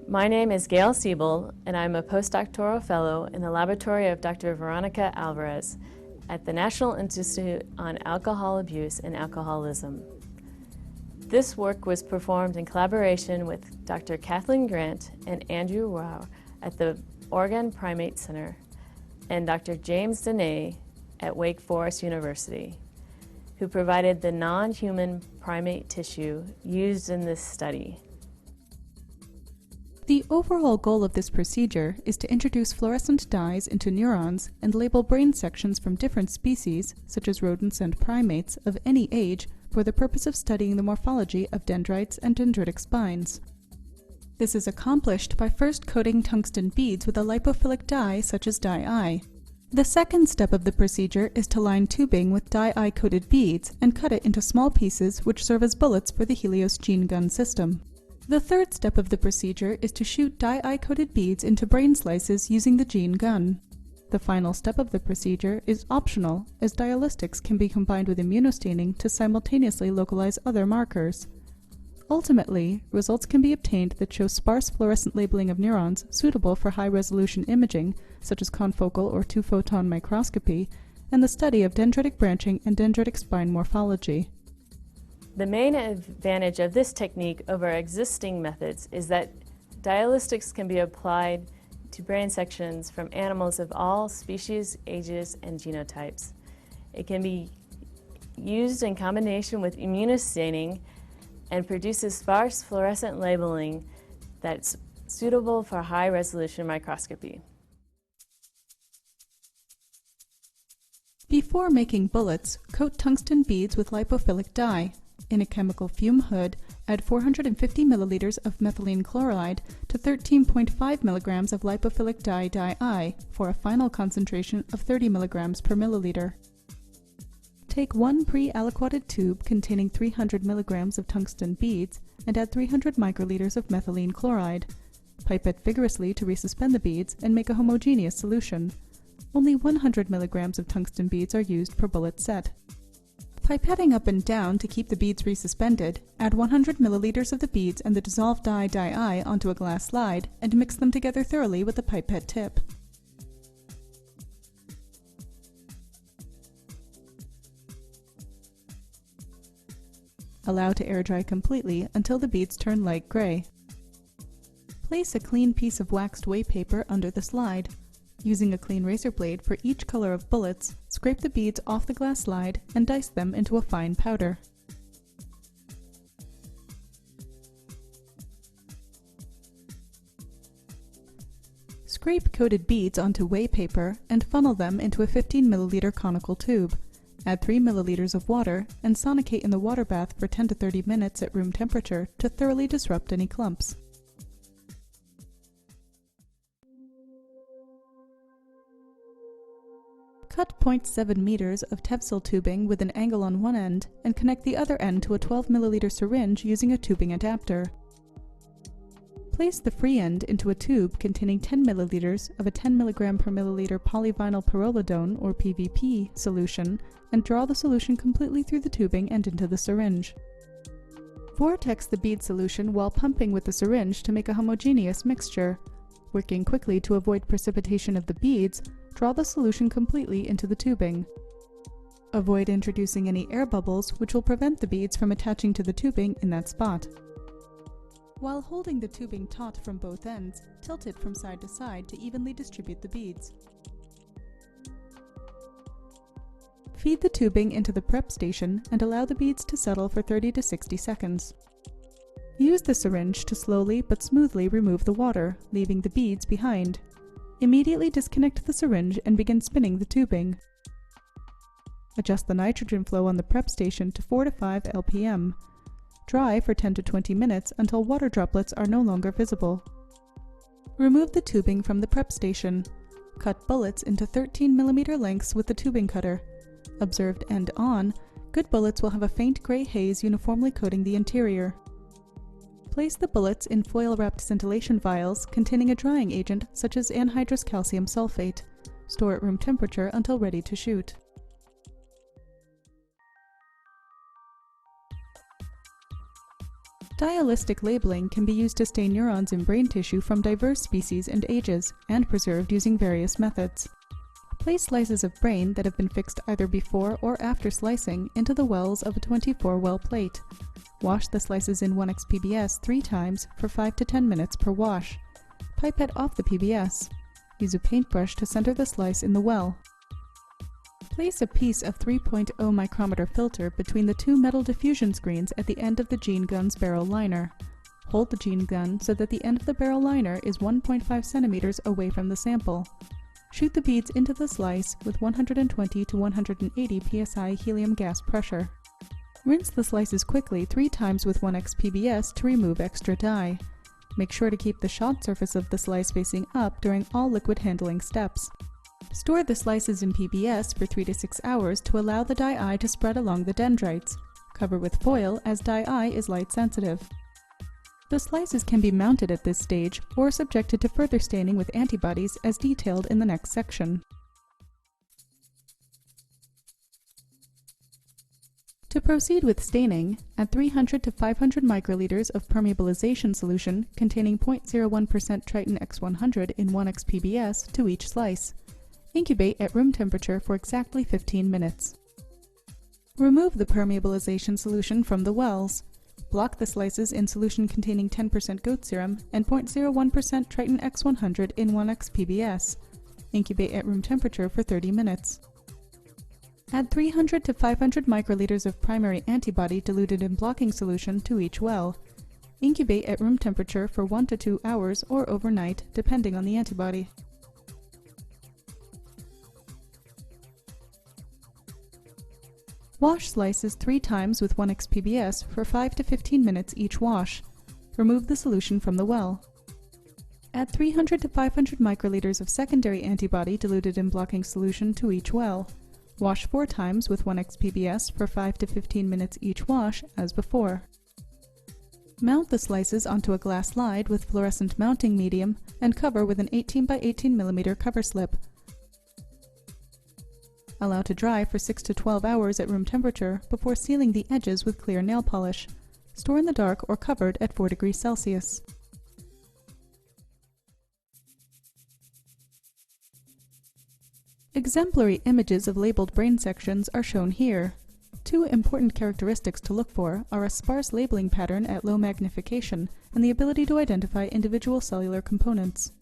My name is Gail Siebel, and I'm a postdoctoral fellow in the laboratory of Dr. Veronica Alvarez at the National Institute on Alcohol Abuse and Alcoholism. This work was performed in collaboration with Dr. Kathleen Grant and Andrew Rao at the Oregon Primate Center and Dr. James Dene at Wake Forest University, who provided the non-human primate tissue used in this study. The overall goal of this procedure is to introduce fluorescent dyes into neurons and label brain sections from different species, such as rodents and primates, of any age for the purpose of studying the morphology of dendrites and dendritic spines. This is accomplished by first coating tungsten beads with a lipophilic dye such as dye-eye. The second step of the procedure is to line tubing with dye-eye coated beads and cut it into small pieces which serve as bullets for the Helios gene gun system. The third step of the procedure is to shoot dye-eye coated beads into brain slices using the gene gun. The final step of the procedure is optional, as DiOLISTIcs can be combined with immunostaining to simultaneously localize other markers. Ultimately, results can be obtained that show sparse fluorescent labeling of neurons suitable for high-resolution imaging, such as confocal or two-photon microscopy, and the study of dendritic branching and dendritic spine morphology. The main advantage of this technique over existing methods is that DiOLISTIcs can be applied to brain sections from animals of all species, ages, and genotypes. It can be used in combination with immunostaining and produces sparse fluorescent labeling that's suitable for high-resolution microscopy. Before making bullets, coat tungsten beads with lipophilic dye. In a chemical fume hood, add 450 milliliters of methylene chloride to 13.5 milligrams of lipophilic dye-eye for a final concentration of 30 milligrams per milliliter. Take one pre-aliquoted tube containing 300 milligrams of tungsten beads and add 300 microliters of methylene chloride. Pipette vigorously to resuspend the beads and make a homogeneous solution. Only 100 milligrams of tungsten beads are used per bullet set. Pipetting up and down to keep the beads resuspended, add 100 milliliters of the beads and the dissolved dye-eye onto a glass slide and mix them together thoroughly with the pipette tip. Allow to air dry completely until the beads turn light gray. Place a clean piece of waxed whey paper under the slide. Using a clean razor blade for each color of bullets, scrape the beads off the glass slide and dice them into a fine powder. Scrape coated beads onto whey paper and funnel them into a 15 milliliter conical tube. Add 3 milliliters of water and sonicate in the water bath for 10 to 30 minutes at room temperature to thoroughly disrupt any clumps. Cut 0.7 meters of Tevsil tubing with an angle on one end and connect the other end to a 12 milliliter syringe using a tubing adapter. Place the free end into a tube containing 10 milliliters of a 10 mg per milliliter polyvinyl pyrrolidone or PVP solution and draw the solution completely through the tubing and into the syringe. Vortex the bead solution while pumping with the syringe to make a homogeneous mixture. Working quickly to avoid precipitation of the beads, draw the solution completely into the tubing. Avoid introducing any air bubbles, which will prevent the beads from attaching to the tubing in that spot. While holding the tubing taut from both ends, tilt it from side to side to evenly distribute the beads. Feed the tubing into the prep station and allow the beads to settle for 30 to 60 seconds. Use the syringe to slowly but smoothly remove the water, leaving the beads behind. Immediately disconnect the syringe and begin spinning the tubing. Adjust the nitrogen flow on the prep station to 4 to 5 lpm. Dry for 10 to 20 minutes until water droplets are no longer visible. Remove the tubing from the prep station. Cut bullets into 13 mm lengths with the tubing cutter. Observed end on, good bullets will have a faint gray haze uniformly coating the interior. Place the bullets in foil-wrapped scintillation vials containing a drying agent such as anhydrous calcium sulfate. Store at room temperature until ready to shoot. DiOLISTIC labeling can be used to stain neurons in brain tissue from diverse species and ages, and preserved using various methods. Place slices of brain that have been fixed either before or after slicing into the wells of a 24-well plate. Wash the slices in 1x PBS 3 times for 5 to 10 minutes per wash. Pipette off the PBS. Use a paintbrush to center the slice in the well. Place a piece of 3.0 micrometer filter between the 2 metal diffusion screens at the end of the gene gun's barrel liner. Hold the gene gun so that the end of the barrel liner is 1.5 centimeters away from the sample. Shoot the beads into the slice with 120 to 180 psi helium gas pressure. Rinse the slices quickly 3 times with 1x PBS to remove extra dye. Make sure to keep the shot surface of the slice facing up during all liquid handling steps. Store the slices in PBS for 3 to 6 hours to allow the dye eye to spread along the dendrites. Cover with foil as dye eye is light sensitive. The slices can be mounted at this stage or subjected to further staining with antibodies as detailed in the next section. To proceed with staining, add 300 to 500 microliters of permeabilization solution containing 0.01% Triton X100 in 1x PBS to each slice. Incubate at room temperature for exactly 15 minutes. Remove the permeabilization solution from the wells. Block the slices in solution containing 10% goat serum and 0.01% Triton X100 in 1x PBS. Incubate at room temperature for 30 minutes. Add 300 to 500 microliters of primary antibody diluted in blocking solution to each well. Incubate at room temperature for 1 to 2 hours or overnight, depending on the antibody. Wash slices 3 times with 1x PBS for 5 to 15 minutes each wash. Remove the solution from the well. Add 300 to 500 microliters of secondary antibody diluted in blocking solution to each well. Wash 4 times with 1x PBS for 5 to 15 minutes each wash, as before. Mount the slices onto a glass slide with fluorescent mounting medium and cover with an 18 by 18 mm cover slip. Allow to dry for 6 to 12 hours at room temperature before sealing the edges with clear nail polish. Store in the dark or covered at 4 degrees Celsius. Exemplary images of labeled brain sections are shown here. 2 important characteristics to look for are a sparse labeling pattern at low magnification and the ability to identify individual cellular components.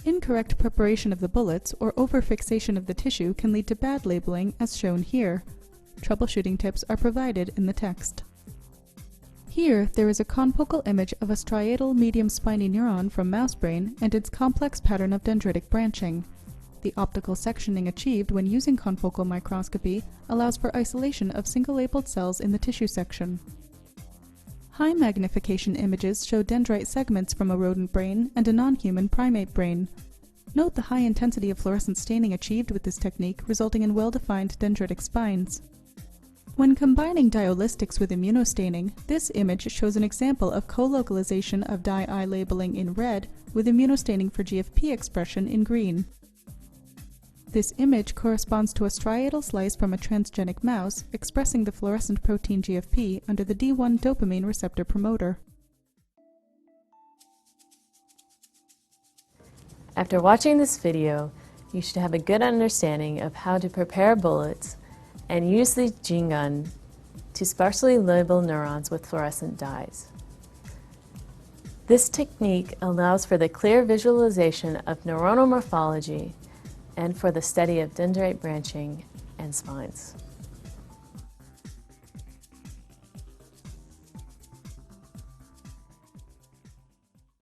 Incorrect preparation of the bullets or overfixation of the tissue can lead to bad labeling, as shown here. Troubleshooting tips are provided in the text. Here, there is a confocal image of a striatal medium spiny neuron from mouse brain and its complex pattern of dendritic branching. The optical sectioning achieved when using confocal microscopy allows for isolation of single-labeled cells in the tissue section. High magnification images show dendrite segments from a rodent brain and a non-human primate brain. Note the high intensity of fluorescent staining achieved with this technique, resulting in well-defined dendritic spines. When combining diolistics with immunostaining, this image shows an example of co-localization of dye eye labeling in red with immunostaining for GFP expression in green. This image corresponds to a striatal slice from a transgenic mouse expressing the fluorescent protein GFP under the D1 dopamine receptor promoter. After watching this video, you should have a good understanding of how to prepare bullets and use the gene gun to sparsely label neurons with fluorescent dyes. This technique allows for the clear visualization of neuronal morphology and for the study of dendrite branching and spines.